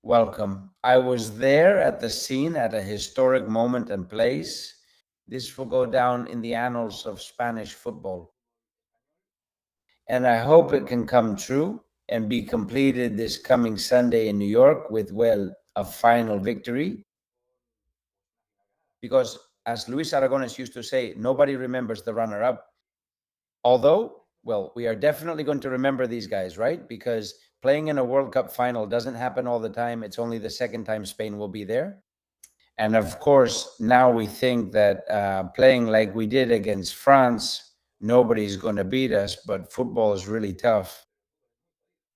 Welcome. I was there at the scene at a historic moment and place. This will go down in the annals of Spanish football. And I hope it can come true and be completed this coming Sunday in New York with, well, a final victory. Because, as Luis Aragones used to say, nobody remembers the runner up. Although, well, we are definitely going to remember these guys, right? Because playing in a World Cup final doesn't happen all the time. It's only the second time Spain will be there. And of course, now we think that playing like we did against France, nobody's going to beat us, but football is really tough.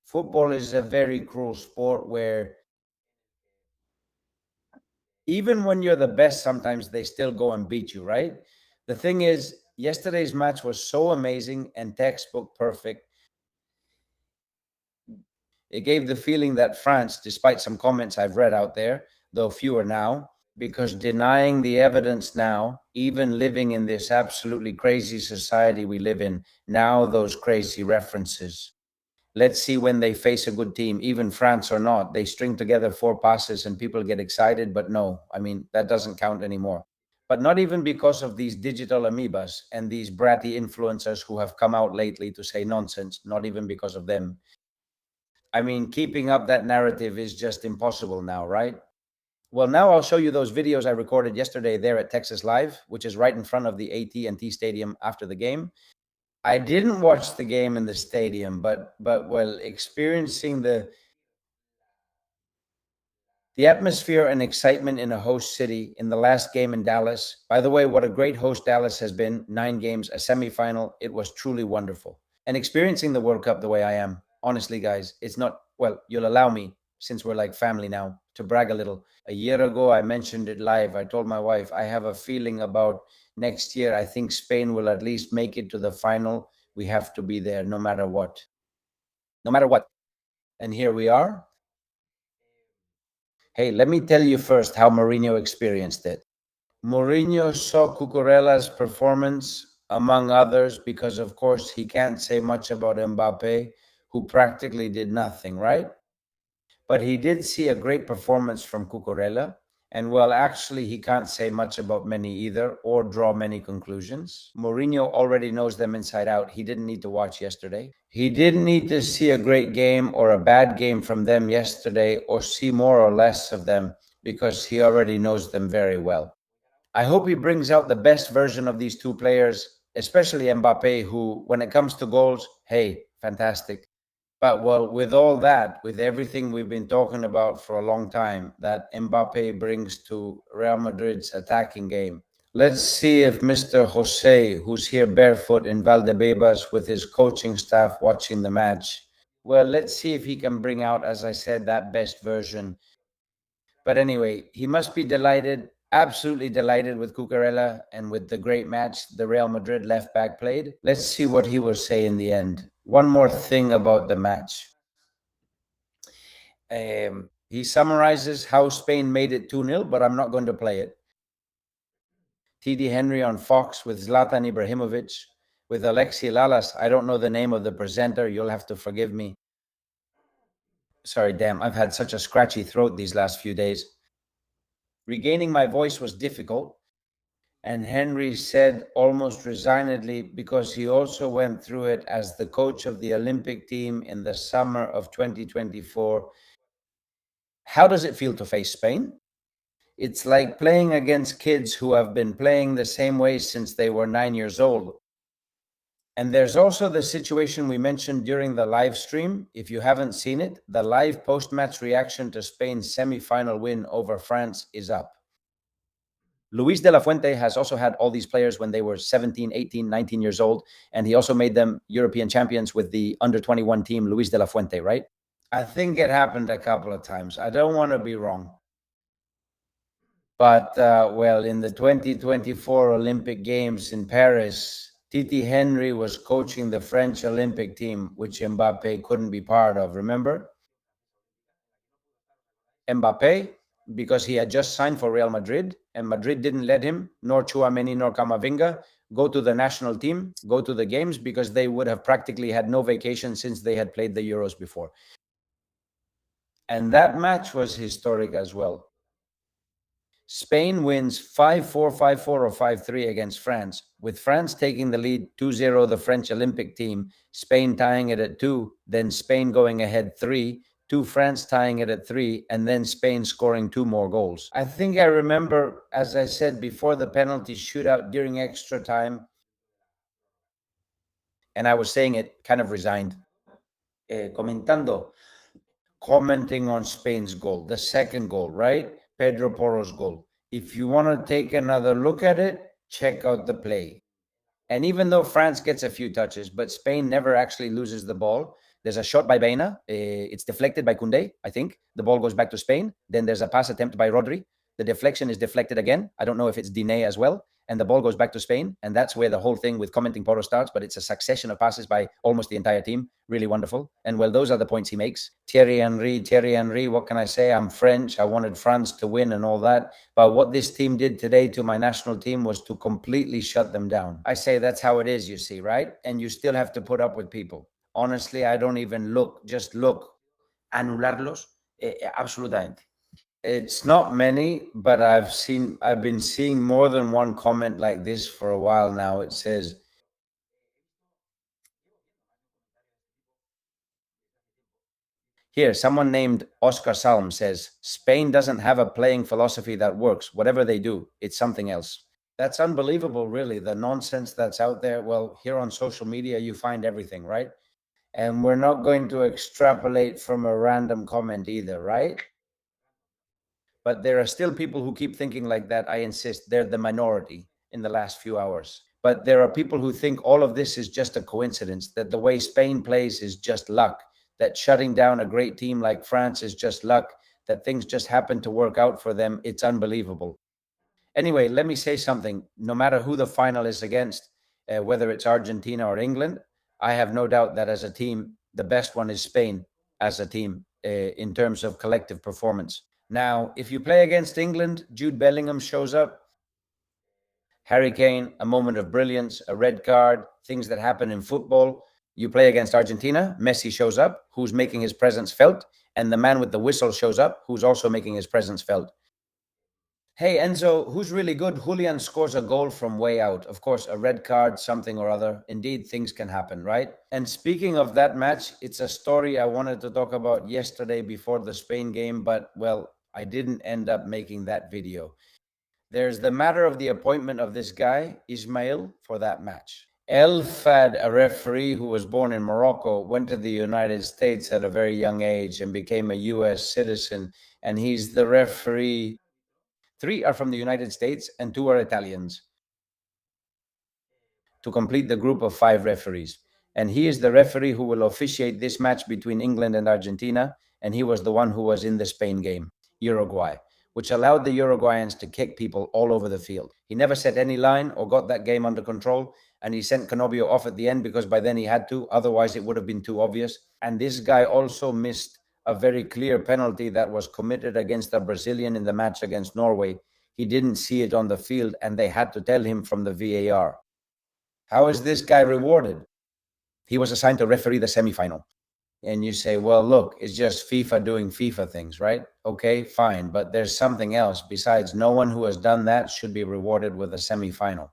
Football is a very cruel sport where even when you're the best, sometimes they still go and beat you, right? The thing is, yesterday's match was so amazing and textbook perfect. It gave the feeling that France, despite some comments I've read out there, though fewer now, because denying the evidence now, even living in this absolutely crazy society we live in, now those crazy references. Let's see when they face a good team, even France or not, they string together four passes and people get excited, but no, I mean, that doesn't count anymore. But not even because of these digital amoebas and these bratty influencers who have come out lately to say nonsense, not even because of them. I mean, keeping up that narrative is just impossible now, right? Well, now I'll show you those videos I recorded yesterday there at Texas Live, which is right in front of the AT&T Stadium after the game. I didn't watch the game in the stadium, but well, experiencing the atmosphere and excitement in a host city in the last game in Dallas. By the way, what a great host Dallas has been. 9 games, a semifinal. It was truly wonderful. And experiencing the World Cup the way I am, honestly, guys, it's not, well, you'll allow me, since we're like family now, to brag a little. A year ago, I mentioned it live. I told my wife, I have a feeling about next year. I think Spain will at least make it to the final. We have to be there no matter what. No matter what. And here we are. Hey, let me tell you first how Mourinho experienced it. Mourinho saw Cucurella's performance, among others, because of course he can't say much about Mbappe, who practically did nothing, right? But he did see a great performance from Cucurella. And well, actually, he can't say much about many either or draw many conclusions. Mourinho already knows them inside out. He didn't need to watch yesterday. He didn't need to see a great game or a bad game from them yesterday or see more or less of them because he already knows them very well. I hope he brings out the best version of these two players, especially Mbappe, who, when it comes to goals, hey, fantastic. But well, with all that, with everything we've been talking about for a long time, that Mbappe brings to Real Madrid's attacking game, let's see if Mr. Jose, who's here barefoot in Valdebebas with his coaching staff watching the match, well, let's see if he can bring out, as I said, that best version. But anyway, he must be delighted, absolutely delighted with Cucurella and with the great match the Real Madrid left back played. Let's see what he will say in the end. One more thing about the match. He summarizes how Spain made it 2-0, but I'm not going to play it. T.D. Henry on Fox with Zlatan Ibrahimovic, with Alexi Lalas. I don't know the name of the presenter. You'll have to forgive me. Sorry, damn, I've had such a scratchy throat these last few days. Regaining my voice was difficult, and Henry said almost resignedly, because he also went through it as the coach of the Olympic team in the summer of 2024. How does it feel to face Spain? It's like playing against kids who have been playing the same way since they were 9 years old. And there's also the situation we mentioned during the live stream. If you haven't seen it, the live post-match reaction to Spain's semi-final win over France is up. Luis de la Fuente has also had all these players when they were 17, 18, 19 years old, and he also made them European champions with the under-21 team, Luis de la Fuente, right? I think it happened a couple of times. I don't want to be wrong. But, well, in the 2024 Olympic Games in Paris, Titi Henry was coaching the French Olympic team, which Mbappe couldn't be part of, remember? Mbappe, because he had just signed for Real Madrid, and Madrid didn't let him, nor Chouameni nor Camavinga, go to the national team, go to the games, because they would have practically had no vacation since they had played the Euros before. And that match was historic as well. Spain wins 5-4, 5-4, or 5-3 against France, with France taking the lead 2-0, the French Olympic team, Spain tying it at 2, then Spain going ahead 3, 2 France tying it at 3, and then Spain scoring 2 more goals. I think I remember, as I said before, the penalty shootout during extra time, and I was saying it kind of resigned. Commenting on Spain's goal, the second goal, right? Pedro Porro's goal. If you want to take another look at it, check out the play. And even though France gets a few touches, but Spain never actually loses the ball. There's a shot by Baena. It's deflected by Koundé, I think. The ball goes back to Spain. Then there's a pass attempt by Rodri. The deflection is deflected again. I don't know if it's Diné as well. And the ball goes back to Spain. And that's where the whole thing with commenting Porro starts. But it's a succession of passes by almost the entire team. Really wonderful. And well, those are the points he makes. Thierry Henry, what can I say? I'm French. I wanted France to win and all that. But what this team did today to my national team was to completely shut them down. I say that's how it is, you see, right? And you still have to put up with people. Honestly, I don't even look. Just look. Anularlos. Absolutamente. It's not many, but I've been seeing more than one comment like this for a while now. It says, here, someone named Oscar Salm says, Spain doesn't have a playing philosophy that works. Whatever they do, it's something else. That's unbelievable, really. The nonsense that's out there. Well, here on social media, you find everything, right? And we're not going to extrapolate from a random comment either, right? But there are still people who keep thinking like that. I insist they're the minority in the last few hours. But there are people who think all of this is just a coincidence, that the way Spain plays is just luck, that shutting down a great team like France is just luck, that things just happen to work out for them. It's unbelievable. Anyway, let me say something. No matter who the final is against, whether it's Argentina or England, I have no doubt that as a team, the best one is Spain as a team in terms of collective performance. Now, if you play against England, Jude Bellingham shows up. Harry Kane, a moment of brilliance, a red card, things that happen in football. You play against Argentina, Messi shows up, who's making his presence felt, and the man with the whistle shows up, who's also making his presence felt. Hey, Enzo, who's really good? Julian scores a goal from way out. Of course, a red card, something or other. Indeed, things can happen, right? And speaking of that match, it's a story I wanted to talk about yesterday before the Spain game, but, well, I didn't end up making that video. There's the matter of the appointment of this guy, Ismail, for that match. El Fad, a referee who was born in Morocco, went to the United States at a very young age and became a US citizen, and he's the referee. 3 are from the United States and 2 are Italians to complete the group of 5 referees. And he is the referee who will officiate this match between England and Argentina. And he was the one who was in the Spain game, Uruguay, which allowed the Uruguayans to kick people all over the field. He never set any line or got that game under control. And he sent Canobio off at the end because by then he had to. Otherwise, it would have been too obvious. And this guy also missed a very clear penalty that was committed against a Brazilian in the match against Norway. He didn't see it on the field, and they had to tell him from the VAR. How is this guy rewarded? He was assigned to referee the semifinal. And you say, well, look, it's just FIFA doing FIFA things, right? Okay, fine. But there's something else. Besides, no one who has done that should be rewarded with a semifinal.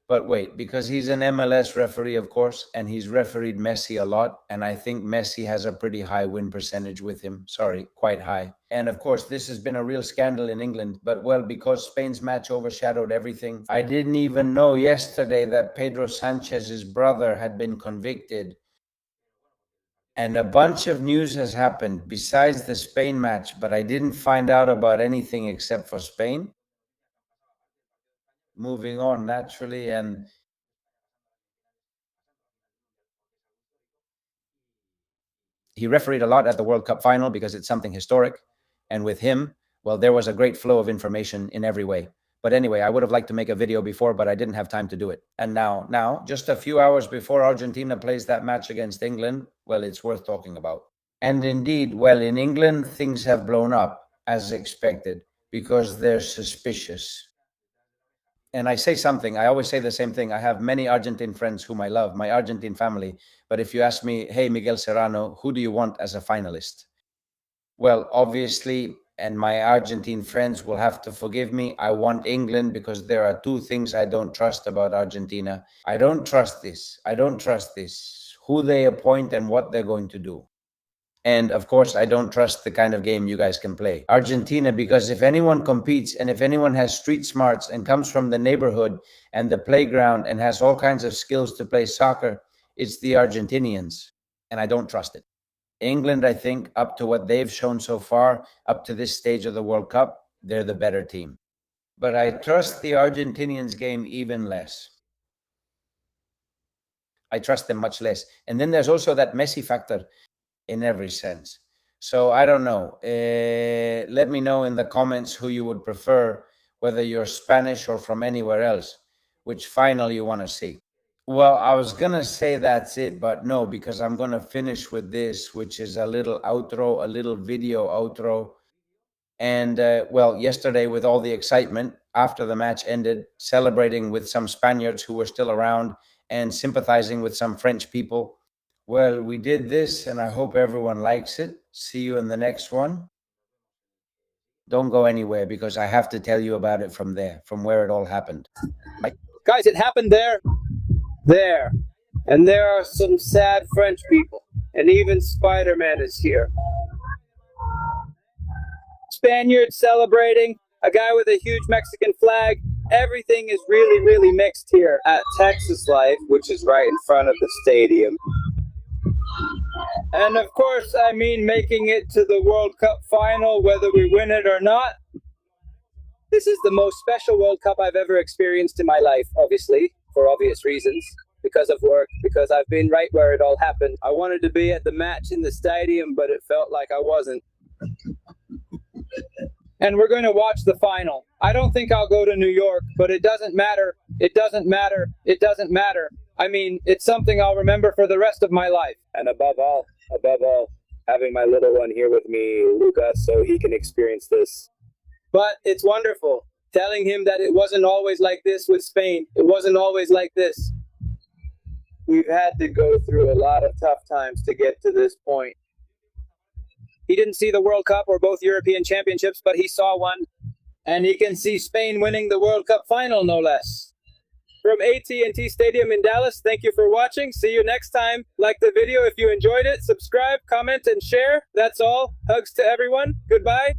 But wait, because he's an MLS referee, of course, and he's refereed Messi a lot, and I think Messi has a pretty high win percentage with him. Sorry, quite high. And of course, this has been a real scandal in England, but well, because Spain's match overshadowed everything, I didn't even know yesterday that Pedro Sanchez's brother had been convicted. And a bunch of news has happened besides the Spain match, but I didn't find out about anything except for Spain. Moving on naturally, and he refereed a lot at the World Cup final because it's something historic. And with him, well, there was a great flow of information in every way. But anyway, I would have liked to make a video before, but I didn't have time to do it. And now, just a few hours before Argentina plays that match against England, well, it's worth talking about. And indeed, well, in England, things have blown up as expected because they're suspicious. And I say something, I always say the same thing. I have many Argentine friends whom I love, my Argentine family. But if you ask me, hey, Miguel Serrano, who do you want as a finalist? Well, obviously, and my Argentine friends will have to forgive me, I want England because there are two things I don't trust about Argentina. I don't trust this. I don't trust this. Who they appoint and what they're going to do. And of course, I don't trust the kind of game you guys can play. Argentina, because if anyone competes and if anyone has street smarts and comes from the neighborhood and the playground and has all kinds of skills to play soccer, it's the Argentinians. And I don't trust it. England, I think, up to what they've shown so far, up to this stage of the World Cup, they're the better team. But I trust the Argentinians game even less. I trust them much less. And then there's also that Messi factor in every sense. So I don't know. Let me know in the comments who you would prefer, whether you're Spanish or from anywhere else, which final you want to see. Well, I was going to say that's it, but no, because I'm going to finish with this, which is a little outro, a little video outro. And well, yesterday, with all the excitement after the match ended, celebrating with some Spaniards who were still around and sympathizing with some French people. Well, we did this, and I hope everyone likes it. See you in the next one. Don't go anywhere because I have to tell you about it from there, from where it all happened. Bye. Guys, it happened there. And there are some sad French people. And even Spider-Man is here. Spaniards celebrating, a guy with a huge Mexican flag. Everything is really, really mixed here at Texas Life, which is right in front of the stadium. And of course, I mean making it to the World Cup final, whether we win it or not. This is the most special World Cup I've ever experienced in my life, obviously, for obvious reasons. Because of work, because I've been right where it all happened. I wanted to be at the match in the stadium, but it felt like I wasn't. And we're going to watch the final. I don't think I'll go to New York, but it doesn't matter. It doesn't matter. It doesn't matter. I mean, it's something I'll remember for the rest of my life. And above all, having my little one here with me, Lucas, so he can experience this. But it's wonderful. Telling him that it wasn't always like this with Spain. It wasn't always like this. We've had to go through a lot of tough times to get to this point. He didn't see the World Cup or both European championships, but he saw one. And he can see Spain winning the World Cup final, no less. From AT&T Stadium in Dallas, thank you for watching. See you next time. Like the video if you enjoyed it. Subscribe, comment, and share. That's all. Hugs to everyone. Goodbye.